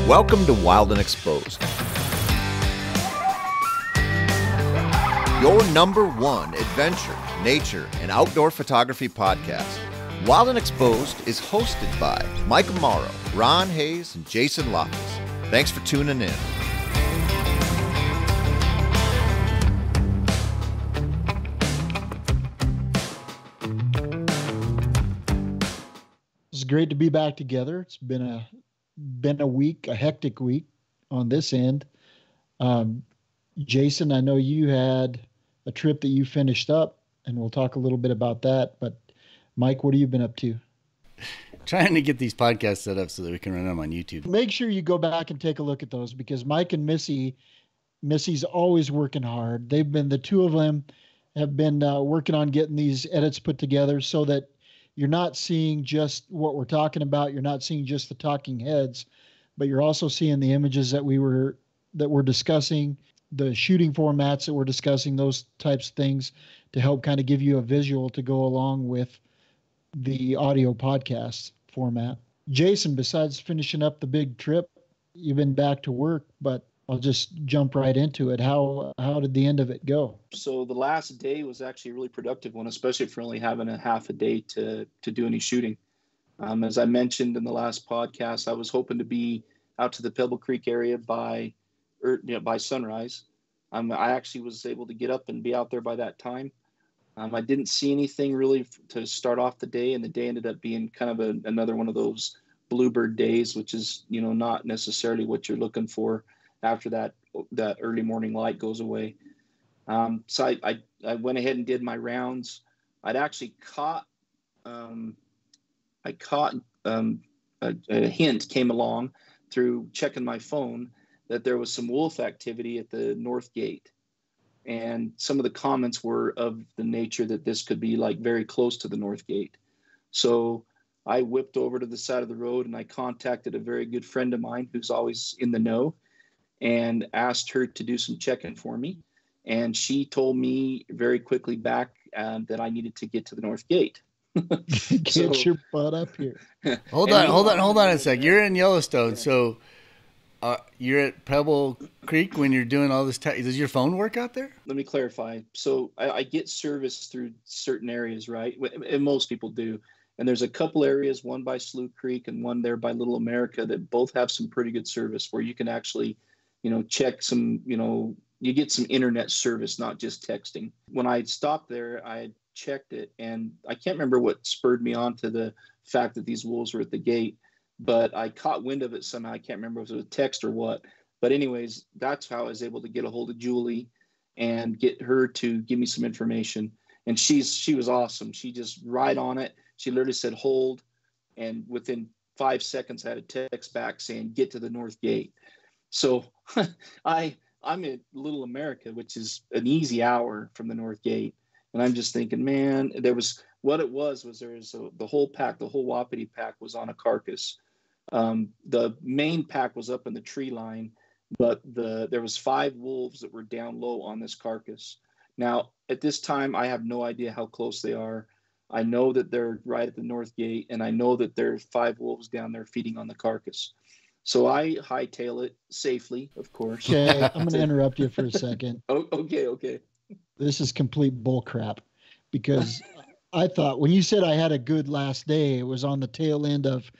Welcome to Wild and Exposed, your #1 adventure, nature, and outdoor photography podcast. Wild and Exposed is hosted by Mauro, Ron Hayes, and Jason Loftus. Thanks for tuning in. It's great to be back together. It's been a week, a hectic week on this end. Jason, I know you had a trip that you finished up, and we'll talk a little bit about that. But Mike, what have you been up to? Trying to get these podcasts set up so that we can run them on YouTube. Make sure you go back and take a look at those, because Mike and Missy's always working hard. The two of them have been working on getting these edits put together so that you're not seeing just what we're talking about. You're not seeing just the talking heads, but you're also seeing the images that we're discussing, the shooting formats that we're discussing, those types of things to help kind of give you a visual to go along with the audio podcast format. Jason, besides finishing up the big trip, you've been back to work, but I'll just jump right into it. How did the end of it go? So the last day was actually a really productive one, especially for only having a half a day to do any shooting. As I mentioned in the last podcast, I was hoping to be out to the Pebble Creek area by sunrise. I actually was able to get up and be out there by that time. I didn't see anything really to start off the day, and the day ended up being kind of another one of those bluebird days, which is, not necessarily what you're looking for after that early morning light goes away. So I went ahead and did my rounds. I'd actually caught a hint came along through checking my phone that there was some wolf activity at the north gate. And some of the comments were of the nature that this could be like very close to the north gate. So I whipped over to the side of the road and I contacted a very good friend of mine who's always in the know and asked her to do some checking for me. And she told me very quickly back that I needed to get to the north gate. Get your butt up here. Hold on a sec. You're in Yellowstone, so you're at Pebble Creek when you're doing all this. Does your phone work out there? Let me clarify. So I get service through certain areas, right? And most people do. And there's a couple areas, one by Slough Creek and one there by Little America, that both have some pretty good service where you can actually, check some, you get some internet service, not just texting. When I stopped there, I checked it, and I can't remember what spurred me on to the fact that these wolves were at the gate, but I caught wind of it somehow. I can't remember if it was a text or what. But anyways, that's how I was able to get a hold of Julie and get her to give me some information. And she was awesome. She just right on it. She literally said, hold. And within 5 seconds, I had a text back saying, get to the north gate. So I'm in Little America, which is an easy hour from the north gate. And I'm just thinking, man, there was the whole pack, the whole Wapiti pack was on a carcass. The main pack was up in the tree line, but there was 5 wolves that were down low on this carcass. Now, at this time, I have no idea how close they are. I know that they're right at the north gate, and I know that there are 5 wolves down there feeding on the carcass. So I hightail it safely, of course. Okay, I'm going to interrupt you for a second. Okay. This is complete bullcrap, because I thought when you said I had a good last day, it was on the tail end of,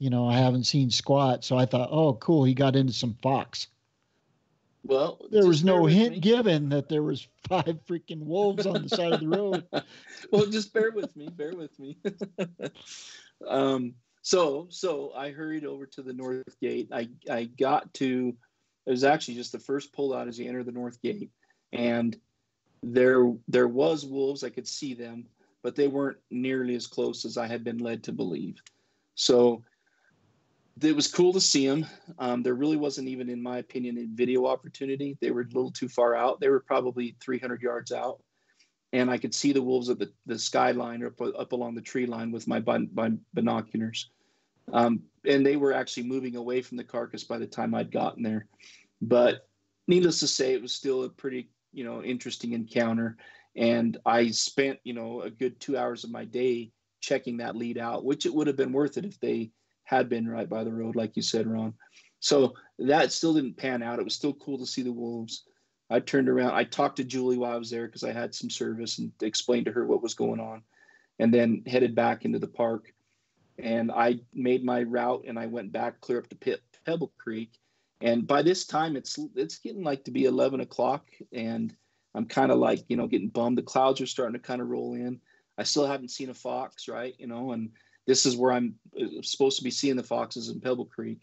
I haven't seen squat. So I thought, oh, cool, he got into some fox. Well, there was no hint given that there was 5 freaking wolves on the side of the road. Well, just bear with me. So I hurried over to the north gate. I got to, it was actually just the first pull out as you enter the north gate. And there was wolves. I could see them, but they weren't nearly as close as I had been led to believe. So it was cool to see them. There really wasn't even, in my opinion, a video opportunity. They were a little too far out. They were probably 300 yards out. And I could see the wolves at the skyline or up along the tree line with my binoculars. And they were actually moving away from the carcass by the time I'd gotten there. But needless to say, it was still a pretty, interesting encounter. And I spent, a good 2 hours of my day checking that lead out, which it would have been worth it if they had been right by the road, like you said, Ron. So that still didn't pan out. It was still cool to see the wolves. I turned around. I talked to Julie while I was there because I had some service and explained to her what was going on, and then headed back into the park. And I made my route and I went back clear up to Pebble Creek. And by this time, it's getting like to be 11 o'clock, and I'm kind of like, getting bummed. The clouds are starting to kind of roll in. I still haven't seen a fox, right? And this is where I'm supposed to be seeing the foxes in Pebble Creek.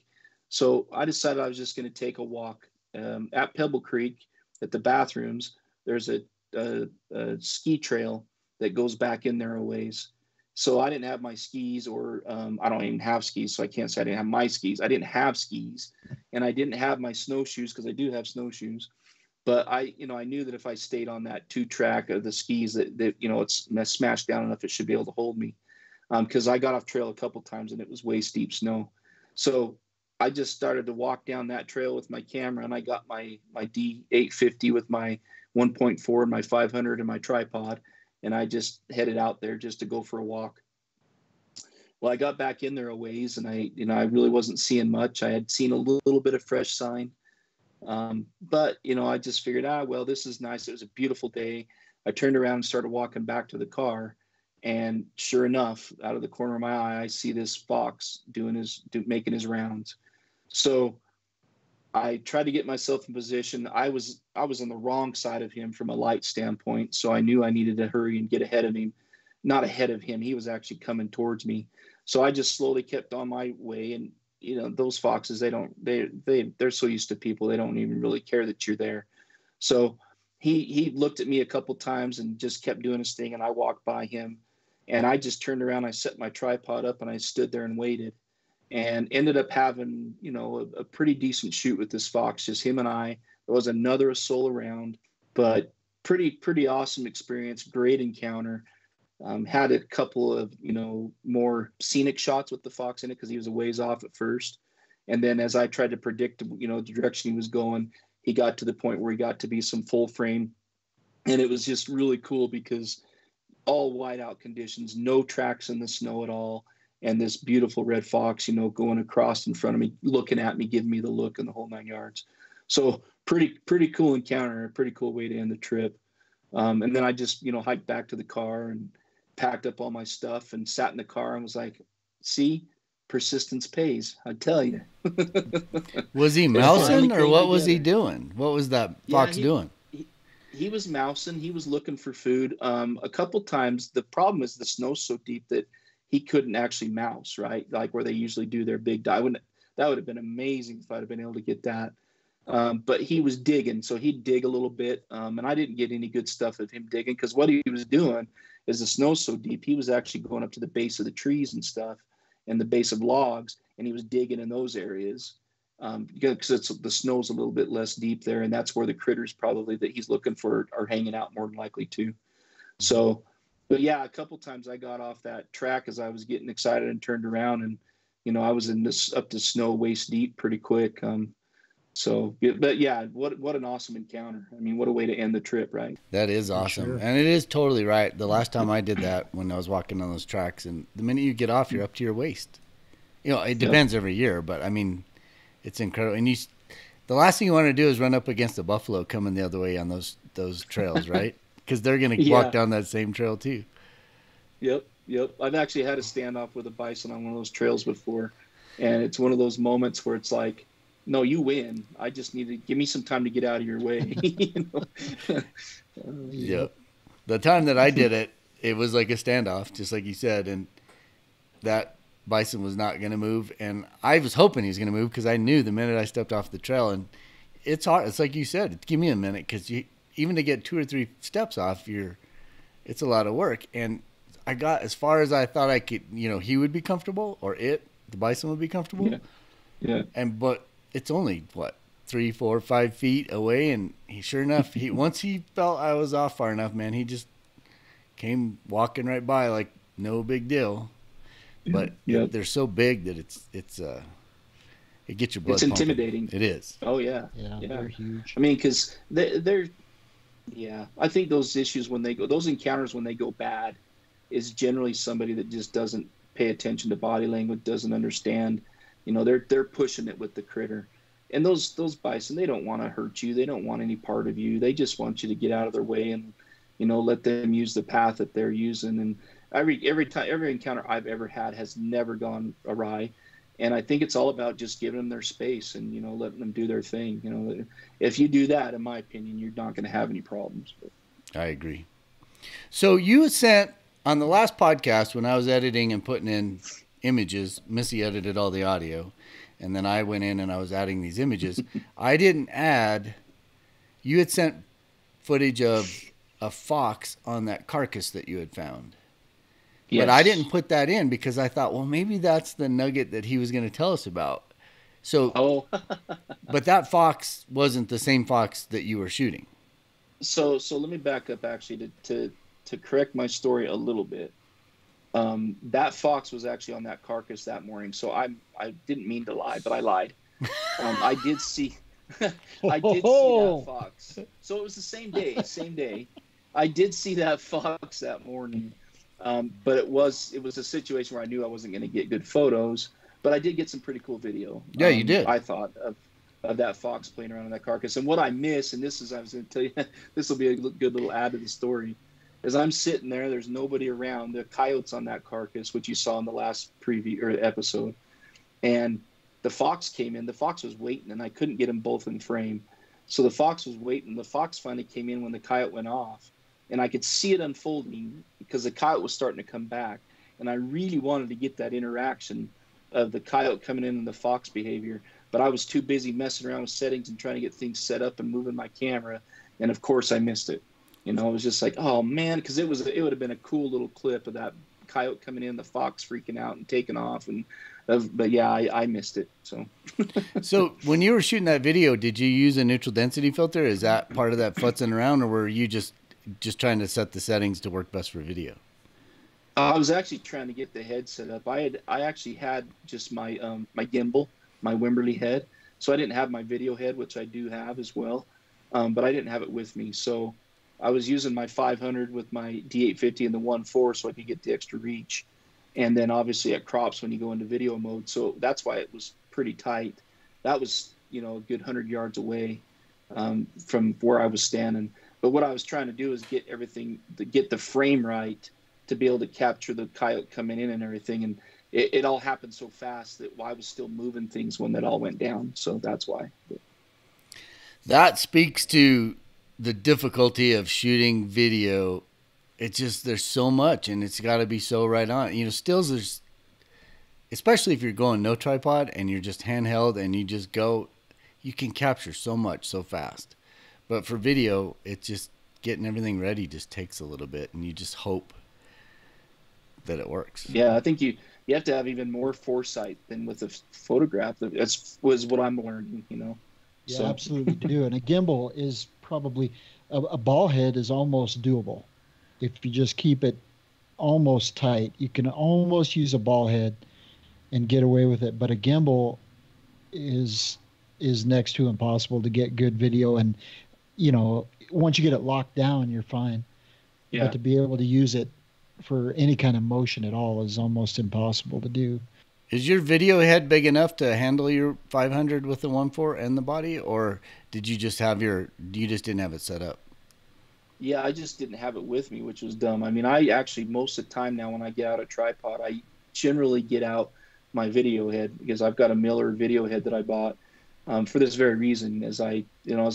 So I decided I was just going to take a walk at Pebble Creek at the bathrooms. There's a ski trail that goes back in there a ways. So I didn't have my skis, or I don't even have skis, so I can't say I didn't have my skis. I didn't have skis, and I didn't have my snowshoes because I do have snowshoes. But I knew that if I stayed on that 2-track of the skis, that it's smashed down enough, it should be able to hold me. Because I got off trail a couple times and it was way steep snow. So I just started to walk down that trail with my camera, and I got my D850 with my 1.4 and my 500 and my tripod. And I just headed out there just to go for a walk. Well, I got back in there a ways, and I really wasn't seeing much. I had seen a little bit of fresh sign. But, I just figured, well, this is nice. It was a beautiful day. I turned around and started walking back to the car. And sure enough, out of the corner of my eye, I see this fox making his rounds. So I tried to get myself in position. I was on the wrong side of him from a light standpoint, so I knew I needed to hurry and get ahead of him. Not ahead of him. He was actually coming towards me. So I just slowly kept on my way. And, those foxes, they're so used to people. They don't even really care that you're there. So he looked at me a couple times and just kept doing his thing. And I walked by him, and I just turned around. I set my tripod up and I stood there and waited, and ended up having, a pretty decent shoot with this fox, just him and I. There was another soul around, but pretty awesome experience. Great encounter. Had a couple of, more scenic shots with the fox in it, because he was a ways off at first. And then as I tried to predict, the direction he was going, he got to the point where he got to be some full frame. And it was just really cool because all whiteout conditions, no tracks in the snow at all. And this beautiful red fox, going across in front of me, looking at me, giving me the look, and the whole 9 yards. So pretty cool encounter, a pretty cool way to end the trip. And then I just, hiked back to the car and packed up all my stuff and sat in the car and was like, see, persistence pays, I tell you. Was he mousing, or what was he doing? What was that fox doing? He was mousing. He was looking for food. A couple times. The problem is the snow's so deep that he couldn't actually mouse, right? Like where they usually do their big dive. That would have been amazing if I'd have been able to get that. But he was digging, so he'd dig a little bit. And I didn't get any good stuff of him digging, because what he was doing is the snow's so deep, he was actually going up to the base of the trees and stuff, and the base of logs, and he was digging in those areas. Because the snow's a little bit less deep there, and that's where the critters probably that he's looking for are hanging out more than likely too. So, but yeah, a couple times I got off that track as I was getting excited and turned around, and I was up to snow waist deep pretty quick. But yeah, what an awesome encounter. I mean, what a way to end the trip, right? That is awesome. Sure. And it is totally right. The last time I did that, when I was walking on those tracks, and the minute you get off, you're up to your waist. It depends every year, but I mean, it's incredible. And the last thing you want to do is run up against a buffalo coming the other way on those trails, right? Because they're going to walk down that same trail too. Yep. I've actually had a standoff with a bison on one of those trails before, and it's one of those moments where it's like, no, you win. I just need to give me some time to get out of your way. Yep. The time that I did it, it was like a standoff, just like you said, and that bison was not going to move, and I was hoping he was going to move, because I knew the minute I stepped off the trail, and it's hard. It's like you said, give me a minute, because even to get 2 or 3 steps off, it's a lot of work. And I got as far as I thought I could. He would be comfortable, or the bison would be comfortable. Yeah. But it's only 3, 4, 5 feet away, and sure enough, once he felt I was off far enough, man, he just came walking right by like no big deal. But they're so big that it gets your blood. It's intimidating. Pumping. It is. Oh yeah. They're huge. I mean, because they're I think those encounters when they go bad, is generally somebody that just doesn't pay attention to body language, doesn't understand they're pushing it with the critter. And those bison, they don't want to hurt you. They don't want any part of you. They just want you to get out of their way and, let them use the path that they're using. And every encounter I've ever had has never gone awry. And I think it's all about just giving them their space and, letting them do their thing. If you do that, in my opinion, you're not going to have any problems. I agree. So you sent on the last podcast when I was editing and putting in images, Missy edited all the audio, and then I went in and I was adding these images. I didn't add, you had sent footage of a fox on that carcass that you had found. Yes. But I didn't put that in because I thought, well, maybe that's the nugget that he was going to tell us about. So, but that fox wasn't the same fox that you were shooting. So let me back up actually to correct my story a little bit. That fox was actually on that carcass that morning. So I didn't mean to lie, but I lied. I did see that fox. So it was the same day. I did see that fox that morning. But it was a situation where I knew I wasn't going to get good photos, but I did get some pretty cool video. Yeah, you did. I thought of that fox playing around in that carcass. And what I missed, and I was going to tell you, this will be a good little add to the story, is I'm sitting there, there's nobody around, the coyotes on that carcass, which you saw in the last preview or episode. And the fox came in, the fox was waiting, and I couldn't get them both in frame. So the fox was waiting. The fox finally came in when the coyote went off. And I could see it unfolding because the coyote was starting to come back. And I really wanted to get that interaction of the coyote coming in and the fox behavior. But I was too busy messing around with settings and trying to get things set up and moving my camera. And, of course, I missed it. It was just like, oh, man, because it would have been a cool little clip of that coyote coming in, the fox freaking out and taking off. But, yeah, I missed it. So when you were shooting that video, did you use a neutral density filter? Is that part of that futzing around, or were you just trying to set the settings to work best for video? I was actually trying to get the head set up. I actually had just my my gimbal, my Wimberley head. So I didn't have my video head, which I do have as well. But I didn't have it with me. So I was using my 500 with my D850 and the 1.4 so I could get the extra reach. And then obviously it crops when you go into video mode. So that's why it was pretty tight. That was, a good 100 yards away from where I was standing. But what I was trying to do is get the frame right to be able to capture the coyote coming in and everything. And it all happened so fast that I was still moving things when that all went down. So that's why. That speaks to the difficulty of shooting video. It's just, there's so much and it's got to be so right on. Stills, there's, especially if you're going no tripod and you're just handheld and you just go, you can capture so much so fast. But for video, it's just getting everything ready just takes a little bit, and you just hope that it works. Yeah, I think you have to have even more foresight than with a photograph. That's was what I'm learning, Yeah, so. Absolutely do. And a gimbal is probably a ball head is almost doable if you just keep it almost tight. You can almost use a ball head and get away with it, but a gimbal is next to impossible to get good video. And once you get it locked down, you're fine. Yeah. But to be able to use it for any kind of motion at all is almost impossible to do. Is your video head big enough to handle your 500 with the 1.4 and the body, or did you just you just didn't have it set up? Yeah, I just didn't have it with me, which was dumb. I mean, I actually, most of the time now when I get out a tripod, I generally get out my video head because I've got a Miller video head that I bought. For this very reason, as I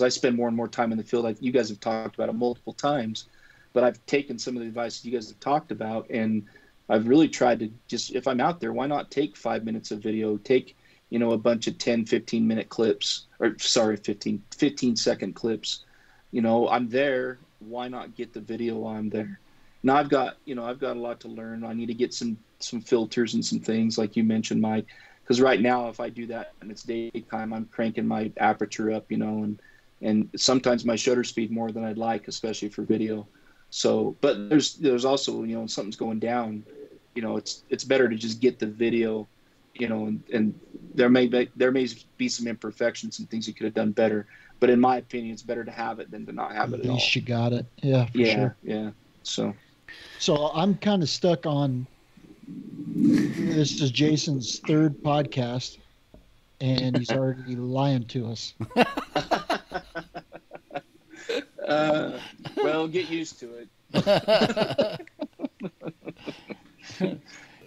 spend more and more time in the field, you guys have talked about it multiple times, but I've taken some of the advice you guys have talked about, and I've really tried to just, if I'm out there, why not take 5 minutes of video, take, a bunch of 10, 15-minute clips, 15-second clips. I'm there, why not get the video while I'm there? Now I've got a lot to learn. I need to get some filters and some things like you mentioned, Mike. Because right now, if I do that and it's daytime, I'm cranking my aperture up, and sometimes my shutter speed more than I'd like, especially for video. So, but there's also, when something's going down, it's better to just get the video, and there may be some imperfections and things you could have done better. But in my opinion, it's better to have it than to not have it at all. At least you got it. Yeah, for sure. Yeah. So I'm kind of stuck on. This is Jason's third podcast and he's already lying to us. Well, get used to it.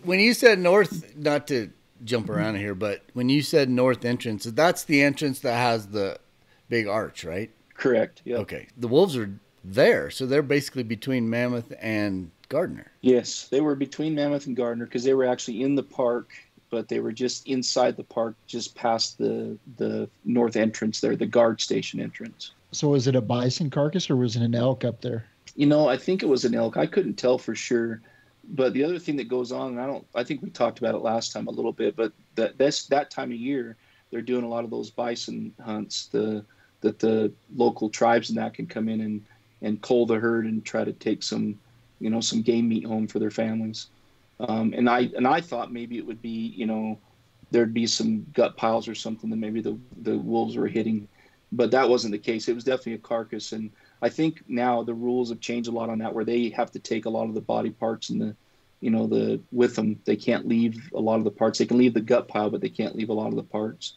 When you said north, not to jump around here, but when you said north entrance, that's the entrance that has the big arch, right? Correct. Yeah. Okay. The wolves are there, so they're basically between Mammoth and Gardner. Yes, they were between Mammoth and Gardner because they were actually in the park, but they were just inside the park, just past the north entrance there, the guard station entrance. So was it a bison carcass or was it an elk up there? I think it was an elk. I couldn't tell for sure. But the other thing that goes on, and I think we talked about it last time a little bit, but that time of year, they're doing a lot of those bison hunts, that the local tribes and that can come in and cull the herd and try to take some game meat home for their families. And I thought maybe it would be, there'd be some gut piles or something that maybe the wolves were hitting, but that wasn't the case. It was definitely a carcass. And I think now the rules have changed a lot on that, where they have to take a lot of the body parts and with them. They can't leave a lot of the parts. They can leave the gut pile, but they can't leave a lot of the parts.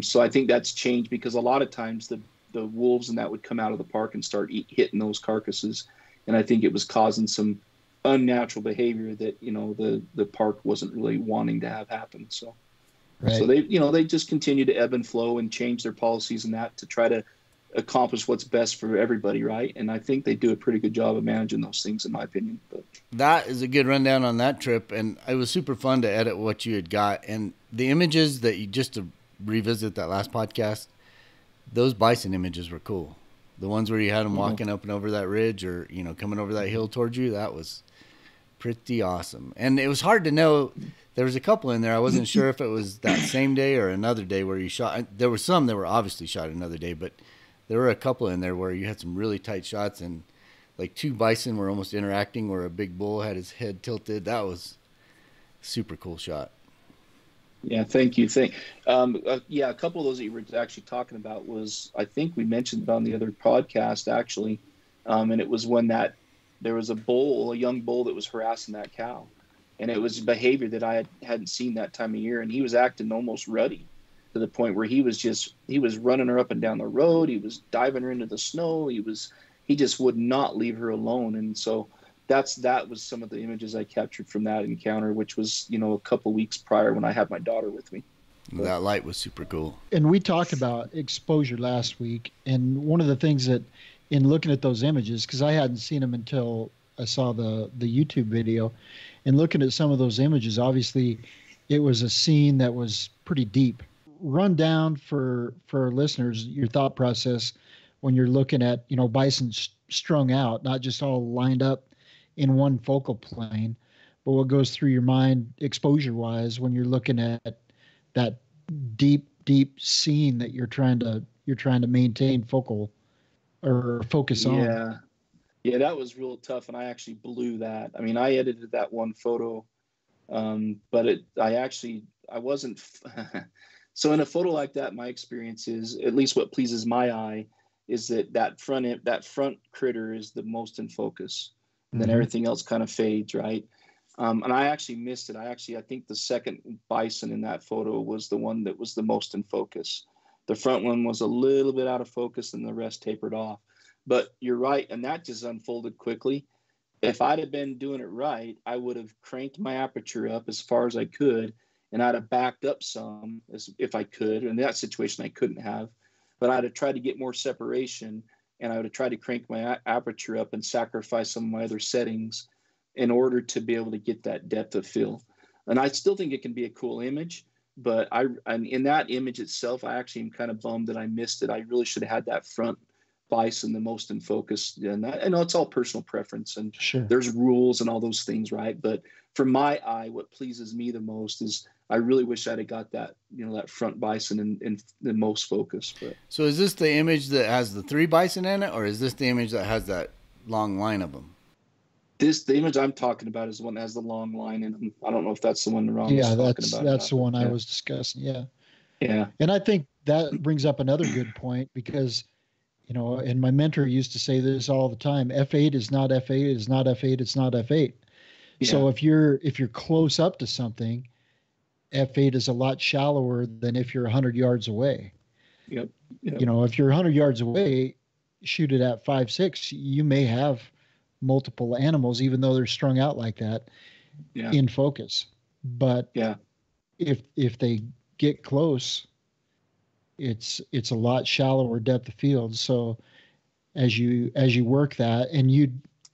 So I think that's changed because a lot of times the wolves and that would come out of the park and start hitting those carcasses. And I think it was causing some unnatural behavior that, the park wasn't really wanting to have happen. So, Right. So they just continue to ebb and flow and change their policies and that to try to accomplish what's best for everybody, right? And I think they do a pretty good job of managing those things, in my opinion. But that is a good rundown on that trip, and it was super fun to edit what you had got. And the images that you, just to revisit that last podcast, those bison images were cool. The ones where you had them walking up and over that ridge or, coming over that hill towards you, that was pretty awesome. And it was hard to know. There was a couple in there. I wasn't sure if it was that same day or another day where you shot. There were some that were obviously shot another day, but there were a couple in there where you had some really tight shots, and like two bison were almost interacting where a big bull had his head tilted. That was a super cool shot. Yeah, thank you. A couple of those that you were actually talking about was, I think we mentioned on the other podcast actually, and it was when there was a young bull that was harassing that cow, and it was behavior that I hadn't seen that time of year, and he was acting almost ruddy to the point where he was running her up and down the road. He was diving her into the snow. He just would not leave her alone, and so that was some of the images I captured from that encounter, which was, a couple weeks prior when I had my daughter with me. That light was super cool. And we talked about exposure last week. And one of the things that in looking at those images, because I hadn't seen them until I saw the YouTube video, and looking at some of those images, obviously it was a scene that was pretty deep. Run down for our listeners your thought process when you're looking at, bison strung out, not just all lined up in one focal plane, but what goes through your mind exposure wise when you're looking at that deep scene that you're trying to maintain focus on. Yeah, that was real tough, and I actually blew that. I mean, I edited that one photo, but I wasn't. So in a photo like that, my experience is, at least what pleases my eye, is that front critter is the most in focus. And then everything else kind of fades, right? And I actually missed it. I think the second bison in that photo was the one that was the most in focus. The front one was a little bit out of focus and the rest tapered off. But you're right, and that just unfolded quickly. If I'd have been doing it right, I would have cranked my aperture up as far as I could, and I'd have backed up some if I could. In that situation, I couldn't have. But I'd have tried to get more separation, and I would have tried to crank my aperture up and sacrifice some of my other settings in order to be able to get that depth of field. And I still think it can be a cool image, but in that image itself, I actually am kind of bummed that I missed it. I really should have had that front bison the most in focus. And I know it's all personal preference, and sure, there's rules and all those things, right? But from my eye, what pleases me the most is I really wish I'd have got that, that front bison in the most focus. But so is this the image that has the 3 bison in it, or is this the image that has that long line of them? The image I'm talking about is the one that has the long line in them. I don't know if that's the one Ron was talking about. That's the one I was discussing. Yeah. Yeah. And I think that brings up another good point because, and my mentor used to say this all the time: F8 is not F8, it's not F8, it's not F8. Yeah. So if you're close up to something, F8 is a lot shallower than if you're 100 yards away. Yep. Yep. You know, if you're 100 yards away, shoot it at 5.6, you may have multiple animals, even though they're strung out like that, Yeah. in focus. But Yeah. if they get close, it's a lot shallower depth of field. So as you work that, and you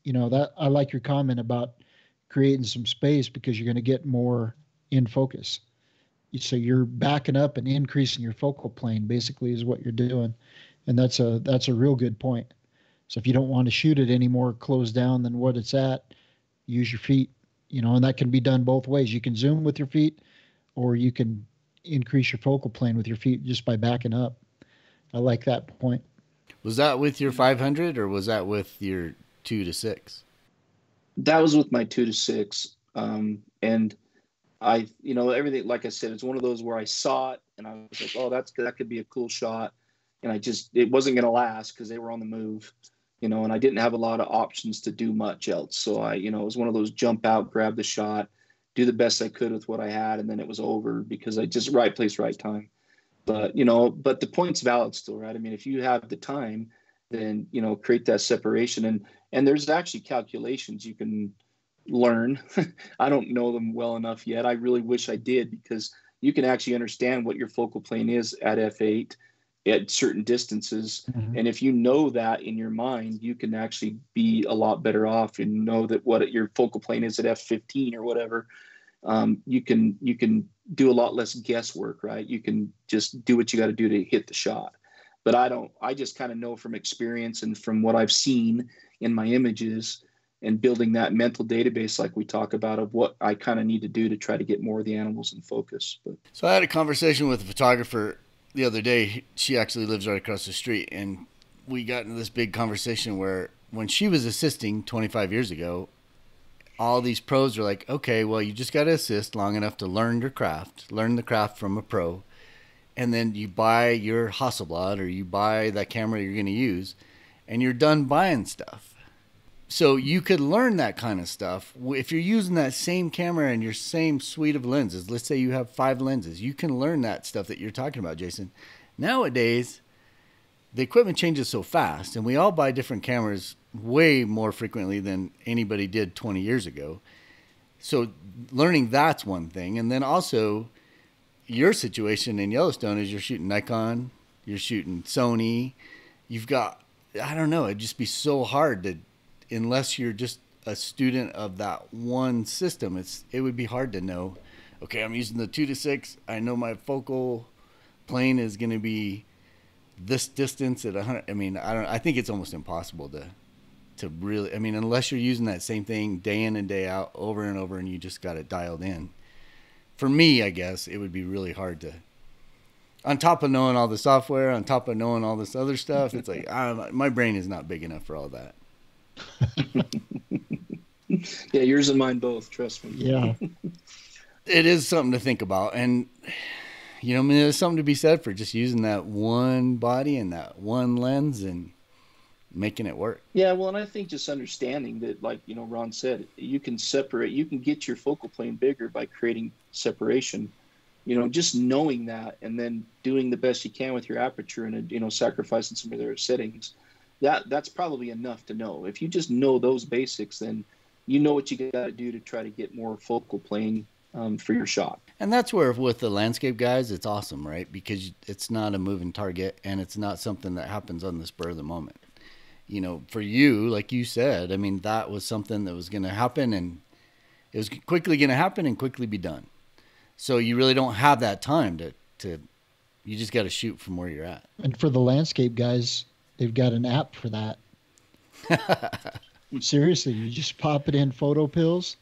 know, that I like your comment about creating some space, because you're going to get more in focus. So you're backing up and increasing your focal plane, basically, is what you're doing. And that's a real good point. So if you don't want to shoot it any more closed down than what it's at, use your feet, you know, and that can be done both ways. You can zoom with your feet, or you can increase your focal plane with your feet just by backing up. I like that point. Was that with your 500 or was that with your 2 to 6? That was with my 2 to 6. And I, you know, everything, like I said, it's one of those where I saw it and I was like, oh, that could be a cool shot. And it wasn't going to last because they were on the move, you know, and I didn't have a lot of options to do much else. So it was one of those jump out, grab the shot, do the best I could with what I had. And then it was over because I just right place, right time. But, you know, but the point's valid still, right? I mean, if you have the time, then, you know, create that separation. And there's actually calculations you can learn. I don't know them well enough yet. I really wish I did, because you can actually understand what your focal plane is at f8 at certain distances. Mm-hmm. And if you know that in your mind, you can actually be a lot better off and know that what your focal plane is at f15 or whatever. You can do a lot less guesswork, right? You can just do what you got to do to hit the shot. But I just kind of know from experience and from what I've seen in my images and building that mental database, like we talk about, of what I kind of need to do to try to get more of the animals in focus. But so I had a conversation with a photographer the other day. She actually lives right across the street, and we got into this big conversation where when she was assisting 25 years ago, all these pros are like, okay, well, you just got to assist long enough to learn the craft from a pro. And then you buy your Hasselblad or you buy that camera you're going to use, and you're done buying stuff. So you could learn that kind of stuff. If you're using that same camera and your same suite of lenses, let's say you have 5 lenses, you can learn that stuff that you're talking about, Jason. Nowadays, the equipment changes so fast, and we all buy different cameras way more frequently than anybody did 20 years ago. So learning that's one thing. And then also your situation in Yellowstone is you're shooting Nikon, you're shooting Sony. You've got, I don't know, it'd just be so hard to, unless you're just a student of that one system, it would be hard to know, okay, I'm using the 2 to 6. I know my focal plane is going to be this distance at 100. I mean, I think it's almost impossible to really, I mean, unless you're using that same thing day in and day out over and over and you just got it dialed in. For me, I guess it would be really hard to, on top of knowing all the software, on top of knowing all this other stuff, it's like, my brain is not big enough for all that. Yeah, yours and mine both, trust me. Yeah. It is something to think about. And, you know, I mean, there's something to be said for just using that one body and that one lens and making it work. Yeah, well, and I think just understanding that, like, you know, Ron said, you can get your focal plane bigger by creating separation. You know, just knowing that and then doing the best you can with your aperture and, you know, sacrificing some of their settings, that's probably enough to know. If you just know those basics, then you know what you got to do to try to get more focal plane for your shot. And that's where with the landscape guys, it's awesome, right? Because it's not a moving target and it's not something that happens on the spur of the moment. You know, for you, like you said, I mean, that was something that was going to happen, and it was quickly going to happen and quickly be done. So you really don't have that time to you just got to shoot from where you're at. And for the landscape guys, they've got an app for that. Seriously, you just pop it in Photo Pills.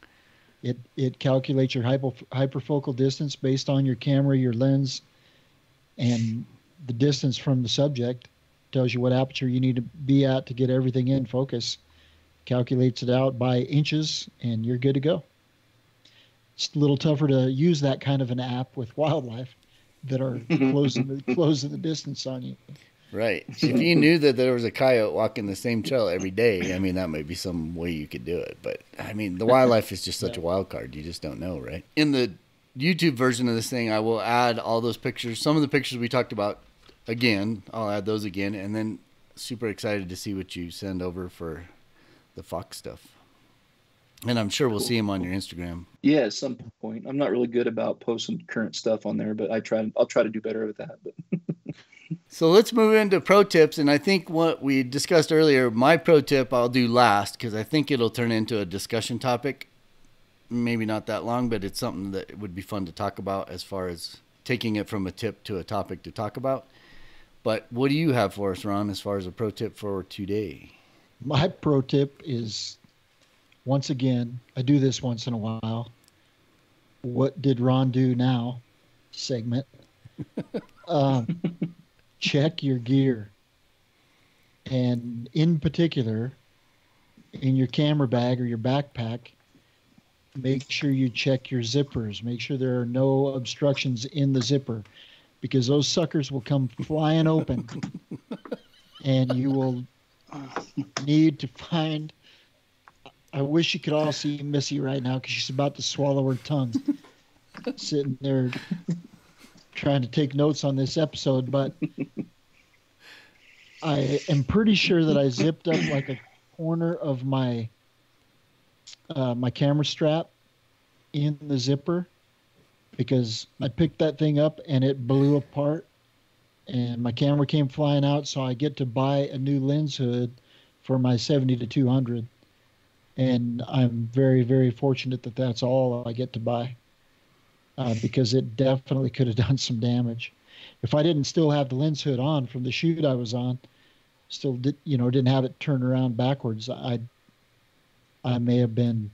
It calculates your hyperfocal distance based on your camera, your lens, and the distance from the subject. Tells you what aperture you need to be at to get everything in focus. Calculates it out by inches, and you're good to go. It's a little tougher to use that kind of an app with wildlife that are closing the distance on you. Right. If you knew that there was a coyote walking the same trail every day, I mean, that might be some way you could do it. But, I mean, the wildlife is just such a wild card. You just don't know, right? In the YouTube version of this thing, I will add all those pictures. Some of the pictures we talked about again, I'll add those again. And then super excited to see what you send over for the fox stuff. And I'm sure we'll see him on your Instagram. Yeah, at some point. I'm not really good about posting current stuff on there, but I'll try to do better with that. But so let's move into pro tips. And I think what we discussed earlier, my pro tip I'll do last because I think it'll turn into a discussion topic. Maybe not that long, but it's something that would be fun to talk about as far as taking it from a tip to a topic to talk about. But what do you have for us, Ron, as far as a pro tip for today? My pro tip is, once again, I do this once in a while. What did Ron do now? Segment. Check your gear. And in particular, in your camera bag or your backpack, make sure you check your zippers. Make sure there are no obstructions in the zipper because those suckers will come flying open and you will need to find. I wish you could all see Missy right now because she's about to swallow her tongue sitting there trying to take notes on this episode. But I am pretty sure that I zipped up like a corner of my my camera strap in the zipper because I picked that thing up and it blew apart and my camera came flying out. So I get to buy a new lens hood for my 70-200. And I'm very, very fortunate that that's all I get to buy because it definitely could have done some damage. If I didn't still have the lens hood on from the shoot I was on, still didn't have it turned around backwards, I may have been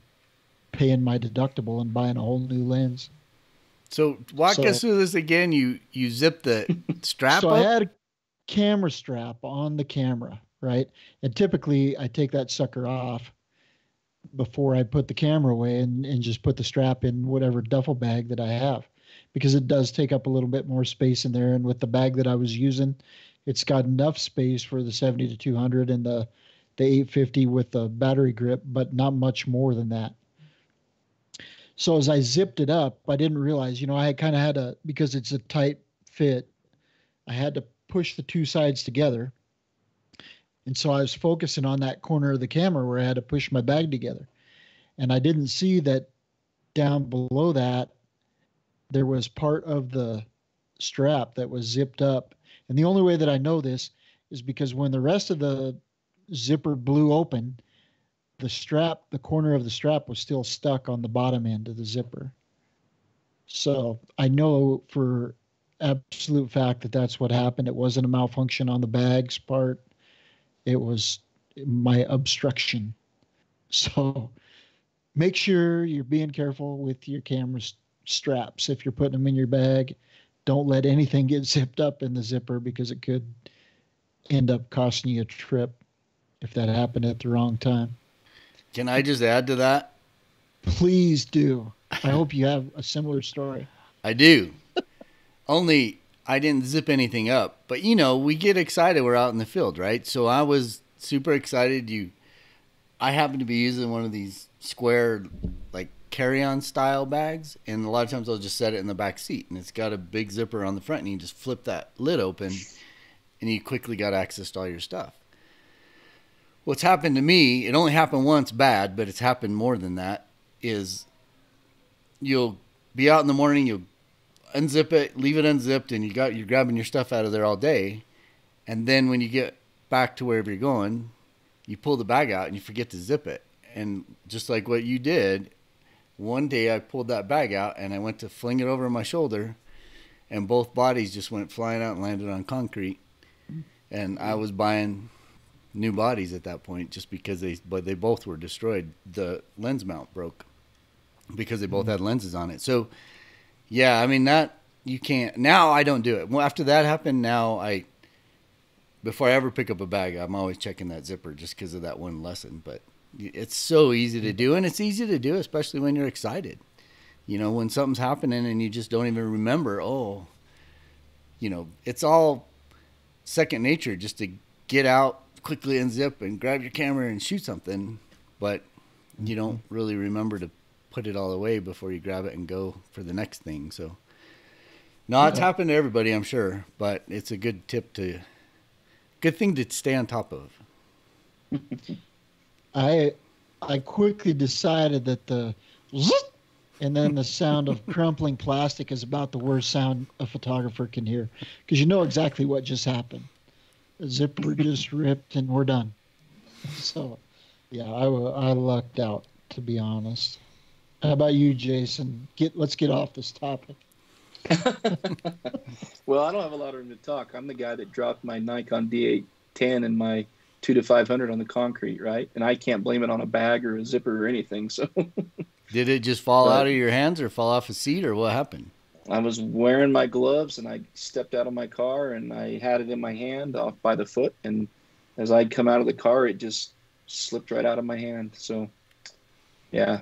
paying my deductible and buying a whole new lens. So walk us through this again. You zip the strap so up? I had a camera strap on the camera, right? And typically I take that sucker off before I put the camera away and just put the strap in whatever duffel bag that I have because it does take up a little bit more space in there. And with the bag that I was using, it's got enough space for the 70-200 and the 850 with the battery grip, but not much more than that. So as I zipped it up, I didn't realize, I kind of had because it's a tight fit, I had to push the two sides together. And so I was focusing on that corner of the camera where I had to push my bag together. And I didn't see that down below that, there was part of the strap that was zipped up. And the only way that I know this is because when the rest of the zipper blew open, the corner of the strap was still stuck on the bottom end of the zipper. So I know for absolute fact that that's what happened. It wasn't a malfunction on the bag's part. It was my obstruction. So make sure you're being careful with your camera straps. If you're putting them in your bag, don't let anything get zipped up in the zipper because it could end up costing you a trip if that happened at the wrong time. Can I just add to that? Please do. I hope you have a similar story. I do. Only I didn't zip anything up. But, we get excited. We're out in the field, right? So I was super excited. I happen to be using one of these square, like, carry-on style bags. And a lot of times I'll just set it in the back seat. And it's got a big zipper on the front. And you just flip that lid open. And you quickly got access to all your stuff. What's happened to me, it only happened once bad, but it's happened more than that, is you'll be out in the morning, you'll unzip it, leave it unzipped, and you're grabbing your stuff out of there all day. And then when you get back to wherever you're going, you pull the bag out and you forget to zip it. And just like what you did, one day I pulled that bag out and I went to fling it over my shoulder and both bodies just went flying out and landed on concrete. And I was buying new bodies at that point just because they both were destroyed. The lens mount broke because they both had lenses on it. So yeah, I mean that you can't, now I don't do it. Well, after that happened, now before I ever pick up a bag, I'm always checking that zipper just because of that one lesson. But it's so easy to do, and it's easy to do, especially when you're excited. When something's happening and you just don't even remember, it's all second nature just to get out, quickly unzip and grab your camera and shoot something, but you don't really remember to put it all away before you grab it and go for the next thing. So, no, it's happened to everybody, I'm sure, but it's a good good thing to stay on top of. I quickly decided that the zzz and then the sound of crumpling plastic is about the worst sound a photographer can hear, because you know exactly what just happened. The zipper just ripped and we're done. So, yeah, I lucked out, to be honest. How about you, Jason? Let's get off this topic. Well, I don't have a lot of room to talk. I'm the guy that dropped my Nikon D810 and my 2-500 on the concrete, right? And I can't blame it on a bag or a zipper or anything. So, did it just fall out of your hands or fall off a seat, or what happened? I was wearing my gloves and I stepped out of my car and I had it in my hand off by the foot. And as I'd come out of the car, it just slipped right out of my hand. So, yeah.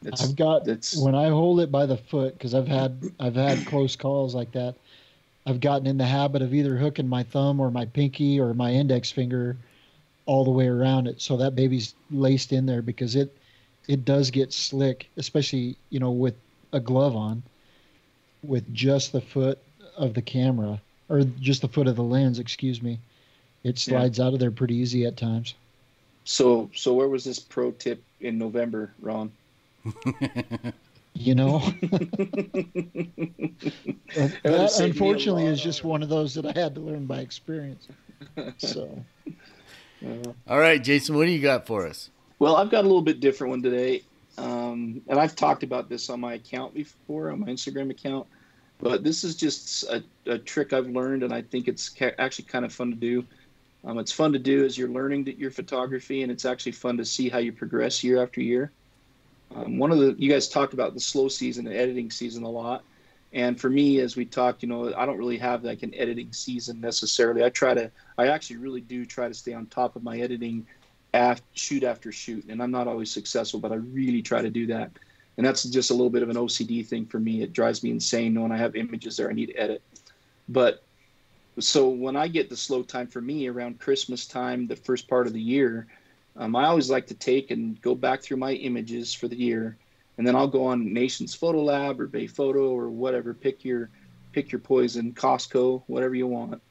When I hold it by the foot, because I've had close calls like that, I've gotten in the habit of either hooking my thumb or my pinky or my index finger all the way around it, so that baby's laced in there, because it does get slick, especially with a glove on, with just the foot of the camera, or just the foot of the lens, excuse me. It slides out of there pretty easy at times. So where was this pro tip in November, Ron? That unfortunately is just one of those that I had to learn by experience. So, all right, Jason, what do you got for us? Well, I've got a little bit different one today, and I've talked about this on my account before, on my Instagram account. But this is just a trick I've learned, and I think it's actually kind of fun to do. It's fun to do as you're learning your photography, and it's actually fun to see how you progress year after year. You guys talked about the slow season and editing season a lot. And for me, as we talked, I don't really have like an editing season necessarily. I actually really do try to stay on top of my editing shoot after shoot. And I'm not always successful, but I really try to do that. And that's just a little bit of an OCD thing for me. It drives me insane knowing I have images there I need to edit. But so when I get the slow time for me around Christmas time, the first part of the year, I always like to take and go back through my images for the year, and then I'll go on Nation's Photo Lab or Bay Photo or whatever. Pick your poison, Costco, whatever you want.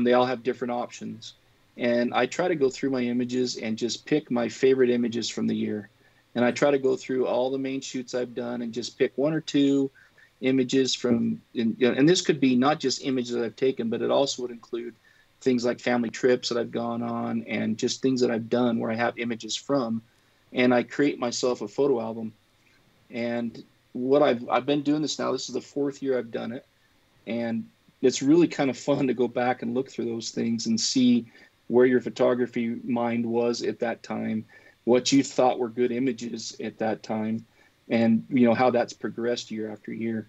They all have different options, and I try to go through my images and just pick my favorite images from the year, and I try to go through all the main shoots I've done and just pick one or two images from. And this could be not just images that I've taken, but it also would include things like family trips that I've gone on and just things that I've done where I have images from, and I create myself a photo album. And what I've been doing this now, this is the 4th year I've done it. And it's really kind of fun to go back and look through those things and see where your photography mind was at that time, what you thought were good images at that time, and how that's progressed year after year.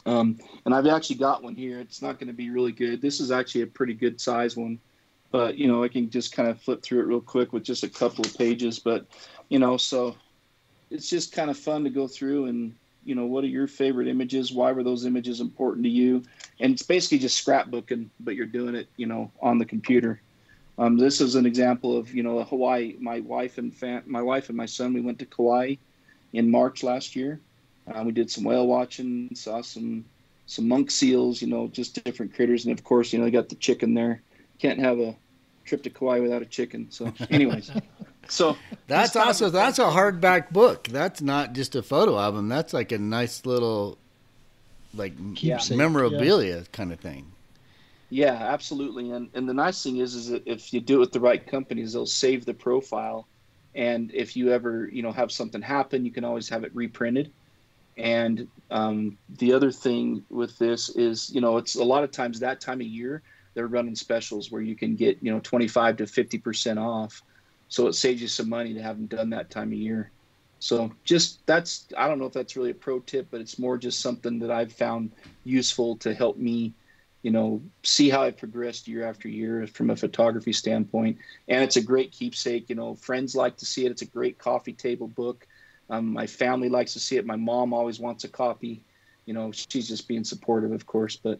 And I've actually got one here. It's not going to be really good. This is actually a pretty good size one, but I can just kind of flip through it real quick with just a couple of pages. But so it's just kind of fun to go through and what are your favorite images? Why were those images important to you? And it's basically just scrapbooking, but you're doing it on the computer. This is an example of Hawaii. My wife and my son, we went to Kauai in March last year. We did some whale watching, saw some monk seals, just different critters. And of course, they got the chicken there. Can't have a trip to Kauai without a chicken. So anyways, that's a hardback book. That's not just a photo album. That's like a nice little memorabilia kind of thing. Yeah, absolutely. And the nice thing is that if you do it with the right companies, they'll save the profile. And if you ever, have something happen, you can always have it reprinted. And the other thing with this is, it's a lot of times that time of year, they're running specials where you can get, 25 to 50% off. So it saves you some money to have them done that time of year. So I don't know if that's really a pro tip, but it's more just something that I've found useful to help me, see how I progressed year after year from a photography standpoint. And it's a great keepsake. Friends like to see it. It's a great coffee table book. My family likes to see it. My mom always wants a copy. She's just being supportive, of course, but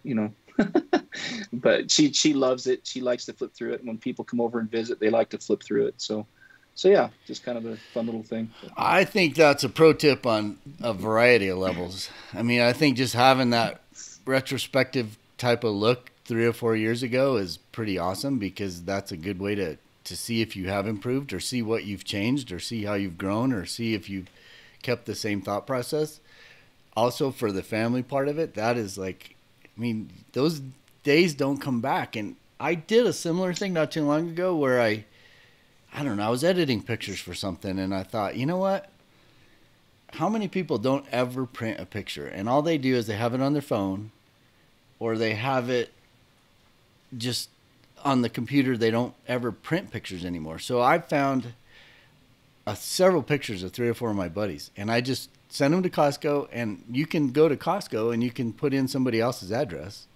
but she loves it. She likes to flip through it. And when people come over and visit, they like to flip through it. So So yeah, just kind of a fun little thing. I think that's a pro tip on a variety of levels. I mean, I think just having that retrospective type of look 3 or 4 years ago is pretty awesome, because that's a good way to see if you have improved, or see what you've changed, or see how you've grown, or see if you've kept the same thought process. Also, for the family part of it, that is like, I mean, those days don't come back. And I did a similar thing not too long ago where I don't know, I was editing pictures for something, and I thought, you know what? How many people don't ever print a picture? And all they do is they have it on their phone, or they have it just on the computer. They don't ever print pictures anymore. So I found several pictures of 3 or 4 of my buddies, and I just sent them to Costco. And you can go to Costco and you can put in somebody else's address.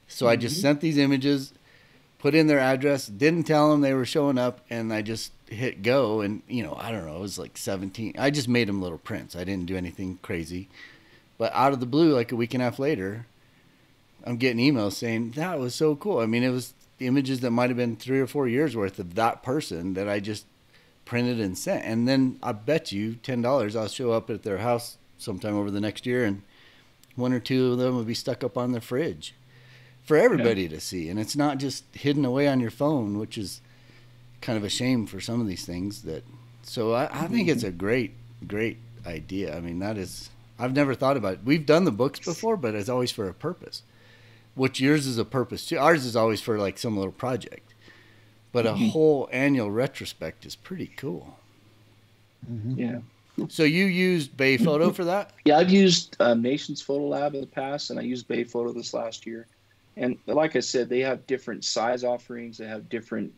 So I just sent these images, put in their address, didn't tell them they were showing up, and I just hit go. And, you know, I don't know, it was like 17. I just made them little prints. I didn't do anything crazy. But out of the blue, like a week and a half later, I'm getting emails saying, that was so cool. I mean, it was images that might have been 3 or 4 years worth of that person that I just printed and sent. And then I bet you $10 I'll show up at their house sometime over the next year, and 1 or 2 of them will be stuck up on the fridge for everybody to see. And it's not just hidden away on your phone, which is kind of a shame for some of these things. So I think it's a great idea. I mean, I've never thought about it. We've done the books before, but it's always for a purpose, which yours is a purpose too. Ours is always for like some little project, but a whole annual retrospect is pretty cool. Yeah. So you used Bay Photo for that? Yeah, I've used Nations Photo Lab in the past, and I used Bay Photo this last year. And like I said, they have different size offerings. They have different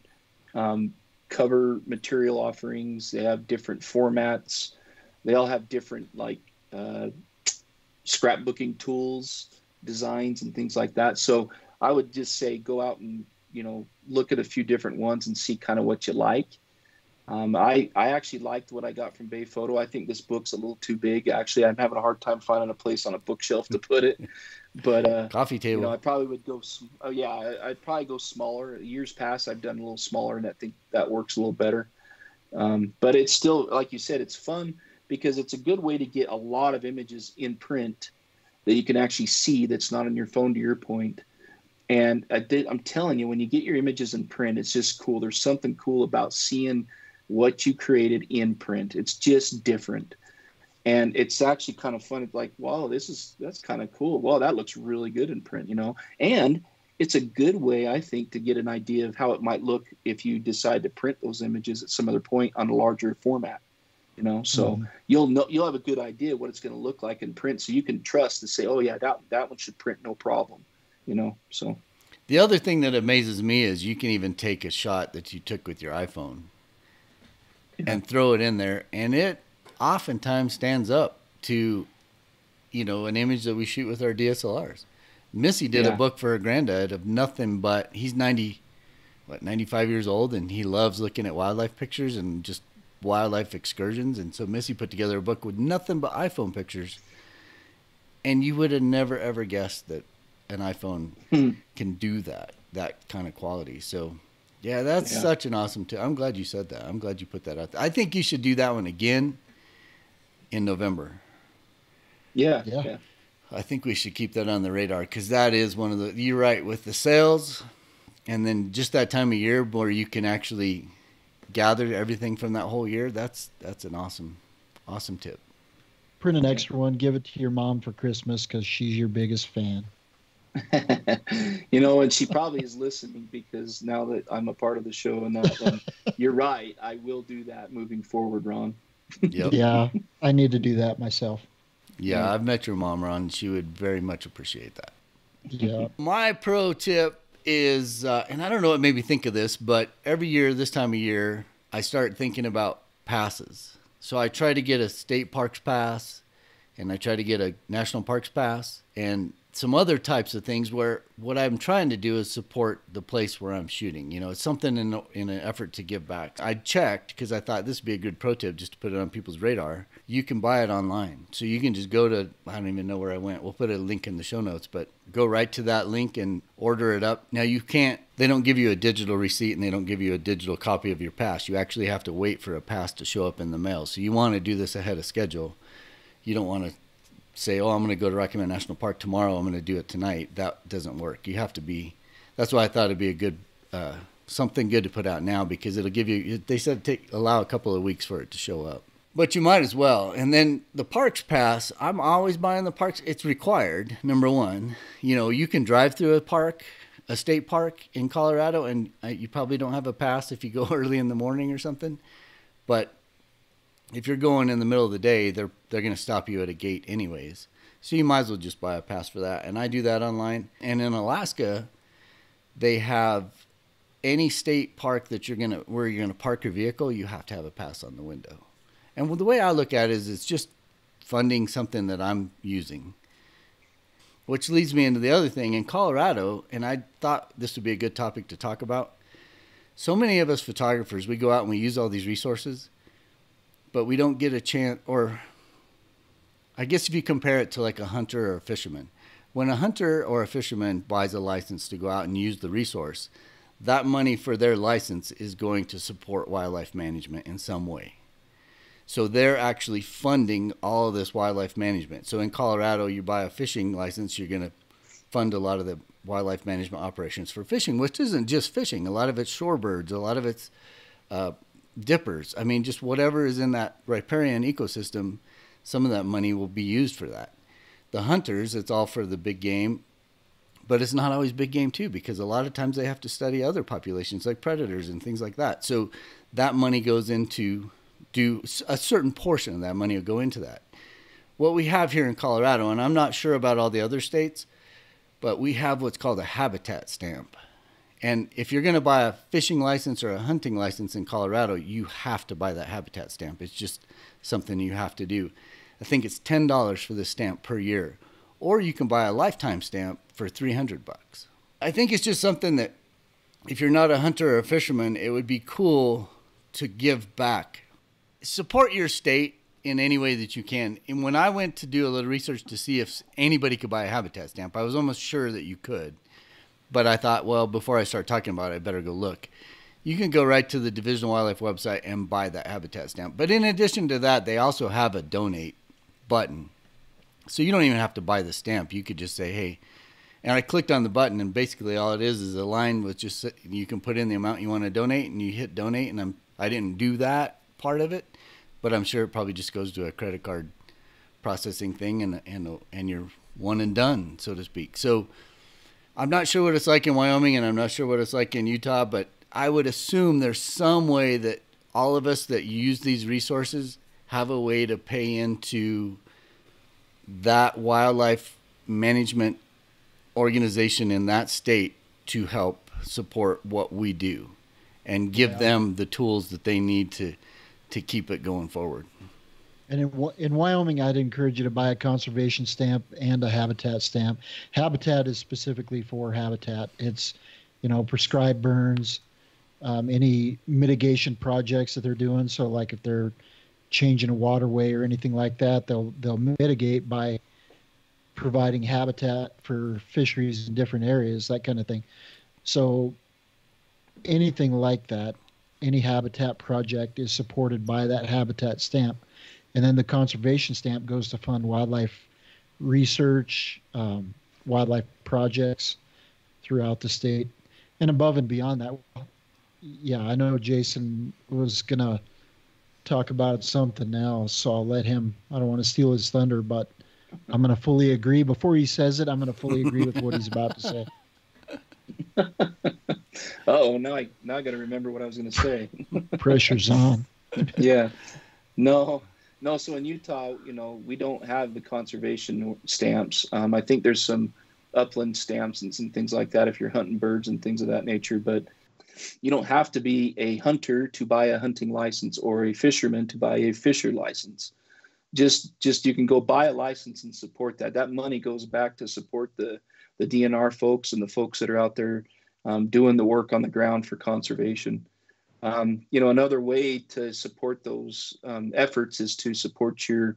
cover material offerings. They have different formats. They all have different like scrapbooking tools, designs, and things like that. So I would just say go out and, you know, look at a few different ones and see kind of what you like. I actually liked what I got from Bay Photo. I think this book's a little too big. Actually, I'm having a hard time finding a place on a bookshelf to put it. But coffee table. You know, I probably would go. I'd probably go smaller. Years past, I've done a little smaller, and I think that works a little better. But it's still, like you said, it's fun because it's a good way to get a lot of images in print that you can actually see. That's not on your phone. To your point. And I'm telling you, when you get your images in print, it's just cool. There's something cool about seeing what you created in print. It's just different. And it's actually kind of fun. It's like, wow, that's kind of cool. Wow, that looks really good in print, you know? And it's a good way, I think, to get an idea of how it might look if you decide to print those images at some other point on a larger format, you know? So you'll have a good idea what it's going to look like in print, so you can trust to say, oh yeah, that one should print no problem, you know? So the other thing that amazes me is you can even take a shot that you took with your iPhone and throw it in there, and it oftentimes stands up to, you know, an image that we shoot with our DSLRs. Missy did a book for her granddad of nothing but, he's 95 years old, and he loves looking at wildlife pictures and just wildlife excursions. And so Missy put together a book with nothing but iPhone pictures, and you would have never ever guessed that an iPhone can do that kind of quality. So yeah, that's such an awesome tip. I'm glad you said that. I'm glad you put that out there. I think you should do that one again in November. Yeah. I think we should keep that on the radar, because that is one of the, you're right, with the sales, and then just that time of year where you can actually gather everything from that whole year. That's an awesome tip. Print an extra one, give it to your mom for Christmas because she's your biggest fan. You know, and she probably is listening, because now that I'm a part of the show and that one, you're right. I will do that moving forward, Ron. Yep. Yeah, I need to do that myself. Yeah, I've met your mom, Ron. She would very much appreciate that. Yeah. My pro tip is, and I don't know what made me think of this, but every year, this time of year, I start thinking about passes. So I try to get a state parks pass, and I try to get a national parks pass. And some other types of things where what I'm trying to do is support the place where I'm shooting. You know, it's something in an effort to give back. I checked because I thought this would be a good pro tip just to put it on people's radar. You can buy it online. So you can just go to, I don't even know where I went. We'll put a link in the show notes, but go right to that link and order it up. Now you can't, they don't give you a digital receipt and they don't give you a digital copy of your pass. You actually have to wait for a pass to show up in the mail. So you want to do this ahead of schedule. You don't want to say, oh, I'm going to go to Rocky Mountain National Park tomorrow, I'm going to do it tonight. That doesn't work. You have to be, that's why I thought it'd be a good, something good to put out now, because it'll give you, they said allow a couple of weeks for it to show up. But you might as well. And then the parks pass, I'm always buying the parks. It's required, number one. You know, you can drive through a park, a state park in Colorado, and you probably don't have a pass if you go early in the morning or something. But if you're going in the middle of the day, they're going to stop you at a gate anyways. So you might as well just buy a pass for that. And I do that online. And in Alaska, they have any state park that where you're going to park your vehicle, you have to have a pass on the window. And the way I look at it is it's just funding something that I'm using. Which leads me into the other thing. In Colorado, and I thought this would be a good topic to talk about, so many of us photographers, we go out and we use all these resources, but we don't get a chance, or I guess if you compare it to like a hunter or a fisherman, when a hunter or a fisherman buys a license to go out and use the resource, that money for their license is going to support wildlife management in some way. So they're actually funding all of this wildlife management. So in Colorado, you buy a fishing license, you're going to fund a lot of the wildlife management operations for fishing, which isn't just fishing. A lot of it's shorebirds, a lot of it's dippers. I mean, just whatever is in that riparian ecosystem, some of that money will be used for that. The hunters, it's all for the big game, but it's not always big game too, because a lot of times they have to study other populations like predators and things like that. So that money goes into, a certain portion of that money will go into that. What we have here in Colorado, and I'm not sure about all the other states, but we have what's called a habitat stamp. And if you're going to buy a fishing license or a hunting license in Colorado, you have to buy that habitat stamp. It's just something you have to do. I think it's $10 for this stamp per year. Or you can buy a lifetime stamp for $300. I think it's just something that if you're not a hunter or a fisherman, it would be cool to give back. Support your state in any way that you can. And when I went to do a little research to see if anybody could buy a habitat stamp, I was almost sure that you could. But I thought, well, before I start talking about it, I better go look. You can go right to the Division of Wildlife website and buy that habitat stamp. But in addition to that, they also have a donate button. So you don't even have to buy the stamp. You could just say, hey, and I clicked on the button, and basically all it is a line with just, you can put in the amount you want to donate, and you hit donate, and I didn't do that part of it, but I'm sure it probably just goes to a credit card processing thing, and you're one and done, so to speak. So I'm not sure what it's like in Wyoming, and I'm not sure what it's like in Utah, but I would assume there's some way that all of us that use these resources have a way to pay into that wildlife management organization in that state to help support what we do and give them the tools that they need to keep it going forward. And in Wyoming, I'd encourage you to buy a conservation stamp and a habitat stamp. Habitat is specifically for habitat. It's, prescribed burns, any mitigation projects that they're doing. So like if they're changing a waterway or anything like that, they'll mitigate by providing habitat for fisheries in different areas, that kind of thing. So anything like that, any habitat project is supported by that habitat stamp. And then the conservation stamp goes to fund wildlife research, wildlife projects throughout the state. And above and beyond that, I know Jason was going to talk about something else, so I'll let him, I don't want to steal his thunder, but I'm going to fully agree. Before he says it, I'm going to fully agree with what he's about to say. Oh, now I got to remember what I was going to say. Pressure's on. Yeah. No. So in Utah, we don't have the conservation stamps. I think there's some upland stamps and some things like that if you're hunting birds and things of that nature. But you don't have to be a hunter to buy a hunting license or a fisherman to buy a fisher license. just you can go buy a license and support that. That money goes back to support the DNR folks and the folks that are out there doing the work on the ground for conservation. Another way to support those efforts is to support your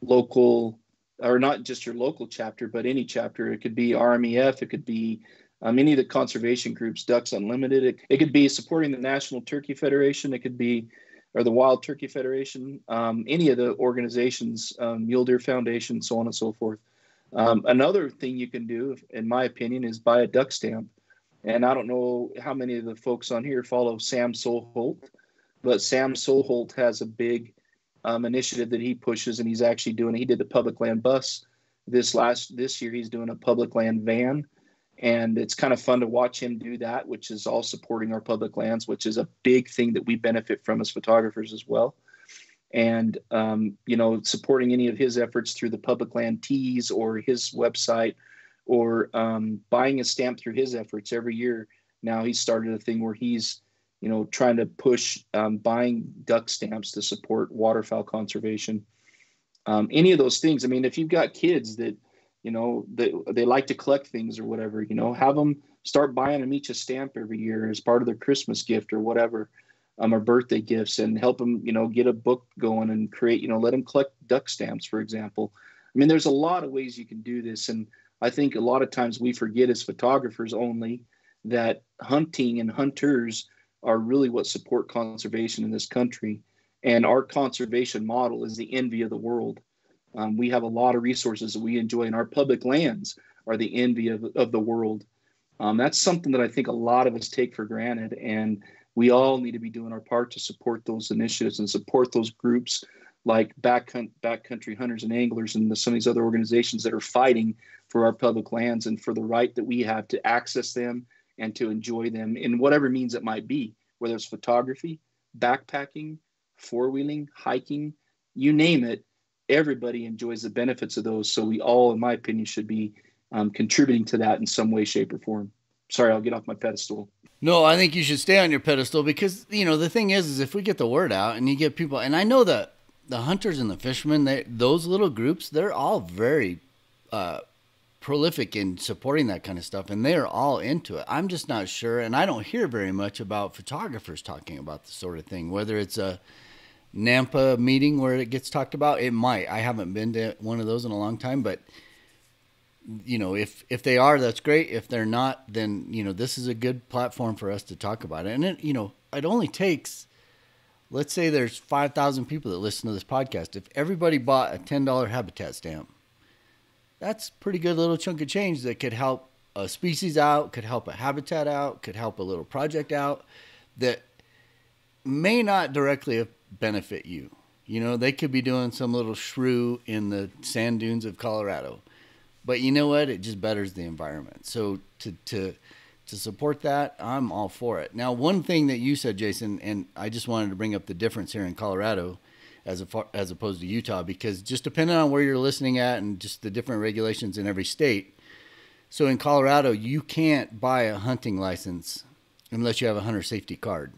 local, or not just your local chapter, but any chapter. It could be RMEF, it could be any of the conservation groups, Ducks Unlimited. It could be supporting the National Turkey Federation. It could be, or the Wild Turkey Federation, any of the organizations, Mule Deer Foundation, so on and so forth. Another thing you can do, in my opinion, is buy a duck stamp. And I don't know how many of the folks on here follow Sam Solholt, but Sam Solholt has a big initiative that he pushes, and he's actually doing. He did the public land bus this year. He's doing a public land van, and it's kind of fun to watch him do that, which is all supporting our public lands, which is a big thing that we benefit from as photographers as well. And supporting any of his efforts through the public land tees or his website, or buying a stamp through his efforts every year. Now he's started a thing where he's trying to push buying duck stamps to support waterfowl conservation. Any of those things. I mean, if you've got kids that they like to collect things or whatever, have them start buying them each a stamp every year as part of their Christmas gift or whatever, or birthday gifts, and help them get a book going and create, let them collect duck stamps, for example. I mean, there's a lot of ways you can do this, and I think a lot of times we forget as photographers only that hunting and hunters are really what support conservation in this country. And our conservation model is the envy of the world. We have a lot of resources that we enjoy, and our public lands are the envy of the world. That's something that I think a lot of us take for granted, and we all need to be doing our part to support those initiatives and support those groups like backcountry hunters and anglers and some of these other organizations that are fighting for our public lands and for the right that we have to access them and to enjoy them in whatever means it might be, whether it's photography, backpacking, four-wheeling, hiking, you name it. Everybody enjoys the benefits of those. So we all, in my opinion, should be contributing to that in some way, shape, or form. Sorry, I'll get off my pedestal. No, I think you should stay on your pedestal because, the thing is if we get the word out and you get people, and I know that the hunters and the fishermen, those little groups, they're all very prolific in supporting that kind of stuff, and they're all into it. I'm just not sure, and I don't hear very much about photographers talking about this sort of thing, whether it's a NAMPA meeting where it gets talked about. It might. I haven't been to one of those in a long time, but if they are, that's great. If they're not, then this is a good platform for us to talk about it. And it only takes, let's say there's 5,000 people that listen to this podcast. If everybody bought a $10 habitat stamp, that's a pretty good little chunk of change that could help a species out, could help a habitat out, could help a little project out that may not directly benefit you. They could be doing some little shrew in the sand dunes of Colorado. But you know what? It just betters the environment. So to support that, I'm all for it. Now, one thing that you said, Jason, and I just wanted to bring up the difference here in Colorado as opposed to Utah, because just depending on where you're listening at and just the different regulations in every state. So in Colorado, you can't buy a hunting license unless you have a hunter safety card.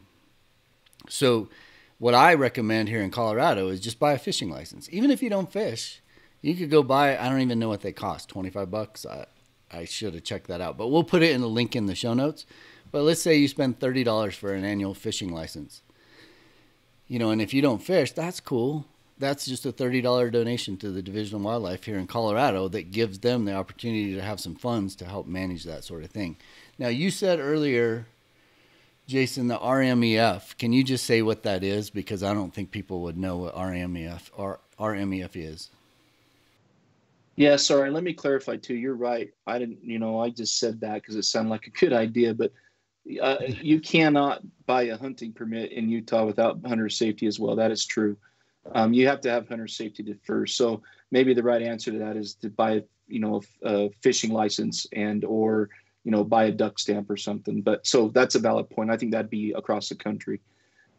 So what I recommend here in Colorado is just buy a fishing license. Even if you don't fish, you could go buy, I don't even know what they cost, $25. I should have checked that out, but we'll put it in the link in the show notes. But let's say you spend $30 for an annual fishing license. And if you don't fish, that's cool. That's just a $30 donation to the Division of Wildlife here in Colorado that gives them the opportunity to have some funds to help manage that sort of thing. Now, you said earlier, Jason, the RMEF. Can you just say what that is? Because I don't think people would know what RMEF is. Yeah, sorry. Let me clarify too. You're right. I didn't, I just said that because it sounded like a good idea, but you cannot buy a hunting permit in Utah without hunter safety as well. That is true. You have to have hunter safety first. So maybe the right answer to that is to buy, a fishing license or buy a duck stamp or something. But so that's a valid point. I think that'd be across the country.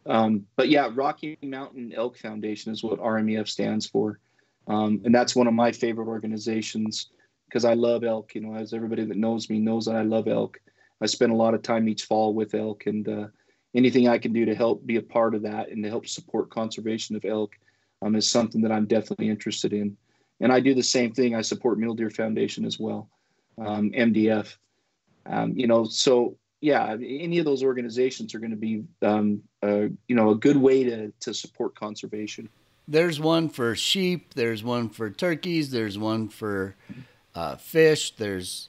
But yeah, Rocky Mountain Elk Foundation is what RMEF stands for. And that's one of my favorite organizations because I love elk. As everybody that knows me knows that I love elk. I spend a lot of time each fall with elk, and anything I can do to help be a part of that and to help support conservation of elk, is something that I'm definitely interested in. And I do the same thing. I support Mule Deer Foundation as well, MDF. So yeah, any of those organizations are going to be, a good way to support conservation. There's one for sheep. There's one for turkeys. There's one for fish. There's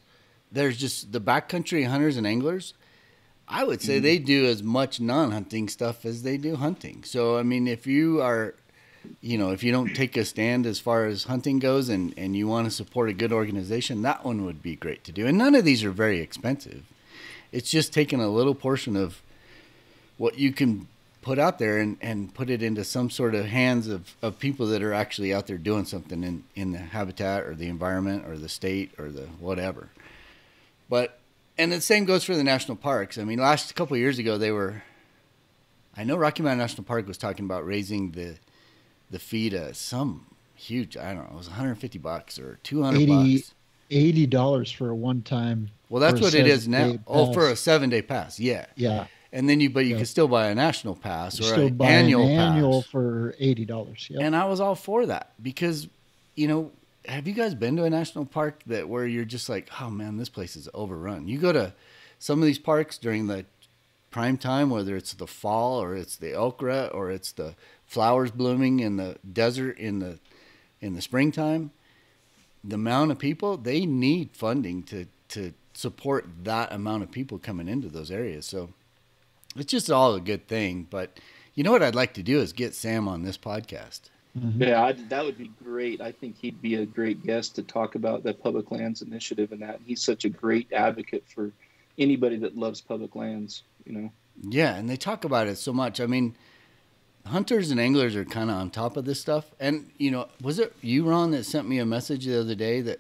just the backcountry hunters and anglers. I would say they do as much non-hunting stuff as they do hunting. So, I mean, if you are, if you don't take a stand as far as hunting goes and you want to support a good organization, that one would be great to do. And none of these are very expensive. It's just taking a little portion of what you can put out there and put it into some sort of hands of people that are actually out there doing something in the habitat or the environment or the state or the whatever. And the same goes for the national parks. I mean, last couple of years ago, I know Rocky Mountain National Park was talking about raising the fee to some huge, I don't know, it was $150 or $200. $80 for a one-time. Well, that's what it is now. Oh, for a 7-day pass. Yeah. Yeah. And then you can still buy a national pass or an buy annual an annual pass for $80. Yep. And I was all for that because, have you guys been to a national park where you're just like, oh man, this place is overrun? You go to some of these parks during the prime time, whether it's the fall or it's the elk rut or it's the flowers blooming in the desert in the springtime. The amount of people, they need funding to support that amount of people coming into those areas. So it's just all a good thing. But you know what I'd like to do is get Sam on this podcast. Mm-hmm. Yeah, that would be great. I think he'd be a great guest to talk about the public lands initiative and that. He's such a great advocate for anybody that loves public lands, Yeah, and they talk about it so much. I mean, hunters and anglers are kind of on top of this stuff. And, was it you, Ron, that sent me a message the other day that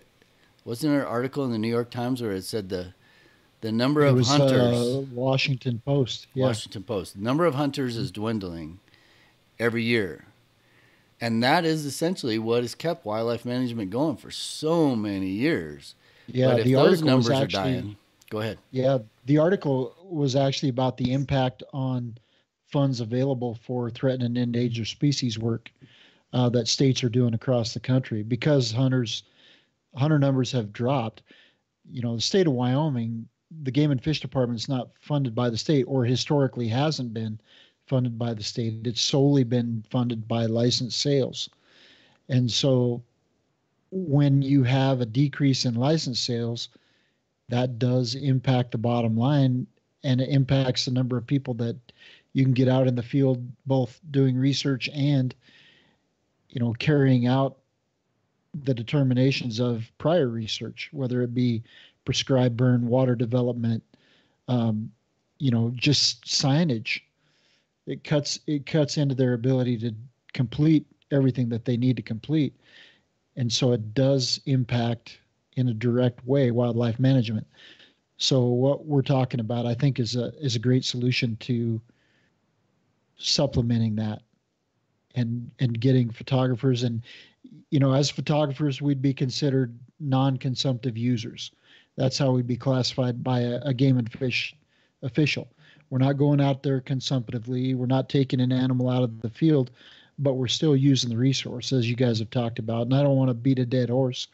wasn't there an article in the New York Times where it said the number of hunters. Washington Post. Yeah. Washington Post. The number of hunters is dwindling every year. And that is essentially what has kept wildlife management going for so many years. Yeah, but if those numbers are dying, go ahead. Yeah, the article was actually about the impact on funds available for threatened and endangered species work that states are doing across the country because hunter numbers have dropped. The state of Wyoming, the Game and Fish Department is not funded by the state or historically hasn't been funded by the state. It's solely been funded by licensed sales. And so when you have a decrease in licensed sales, that does impact the bottom line, and it impacts the number of people that you can get out in the field, both doing research and, carrying out the determinations of prior research, whether it be prescribed burn, water development, just signage. It cuts into their ability to complete everything that they need to complete. And so it does impact in a direct way wildlife management. So what we're talking about, I think, is a great solution to supplementing that and getting photographers. And, as photographers, we'd be considered non-consumptive users. That's how we'd be classified by a game and fish official. We're not going out there consumptively. We're not taking an animal out of the field, but we're still using the resource, as you guys have talked about. And I don't want to beat a dead horse,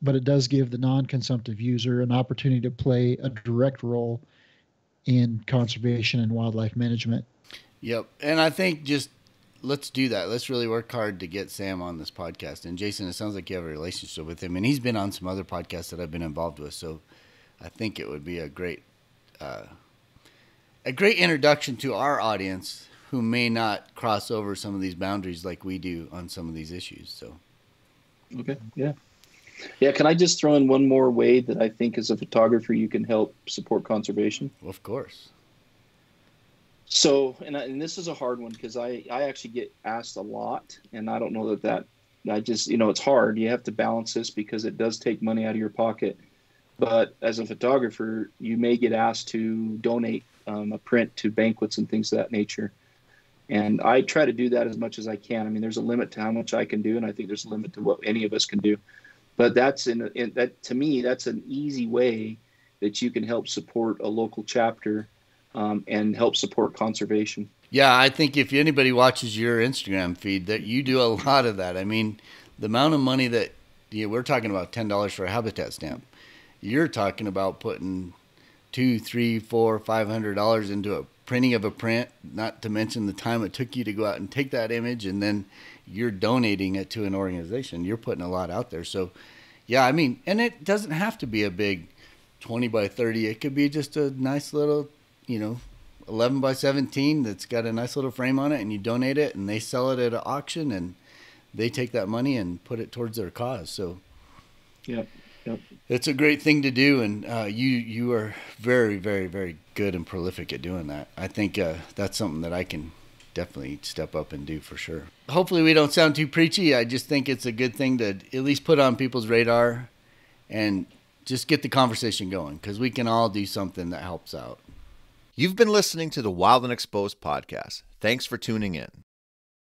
but it does give the non-consumptive user an opportunity to play a direct role in conservation and wildlife management. Yep. And I think let's do that. Let's really work hard to get Sam on this podcast. And Jason, it sounds like you have a relationship with him, and he's been on some other podcasts that I've been involved with. So I think it would be a great introduction to our audience who may not cross over some of these boundaries like we do on some of these issues. So, okay. Yeah. Yeah. Can I just throw in one more way that I think as a photographer, you can help support conservation? Well, of course. So, and this is a hard one because I actually get asked a lot, and I don't know that I just, it's hard. You have to balance this because it does take money out of your pocket. But as a photographer, you may get asked to donate a print to banquets and things of that nature. And I try to do that as much as I can. I mean, there's a limit to how much I can do, and I think there's a limit to what any of us can do. But that to me, that's an easy way that you can help support a local chapter and help support conservation. Yeah, I think if anybody watches your Instagram feed, that you do a lot of that. I mean, the amount of money that we're talking about $10 for a habitat stamp. You're talking about putting $200, $300, $400, $500 into a printing of a print, not to mention the time it took you to go out and take that image, and then you're donating it to an organization. You're putting a lot out there. So, yeah, I mean, and it doesn't have to be a big 20 by 30. It could be just a nice little, 11 by 17 that's got a nice little frame on it, and you donate it, and they sell it at an auction, and they take that money and put it towards their cause. So, Yep. It's a great thing to do, and you are very, very, very good and prolific at doing that. I think that's something that I can definitely step up and do for sure. Hopefully we don't sound too preachy. I just think it's a good thing to at least put on people's radar and just get the conversation going, because we can all do something that helps out. You've been listening to the Wild and Exposed podcast. Thanks for tuning in.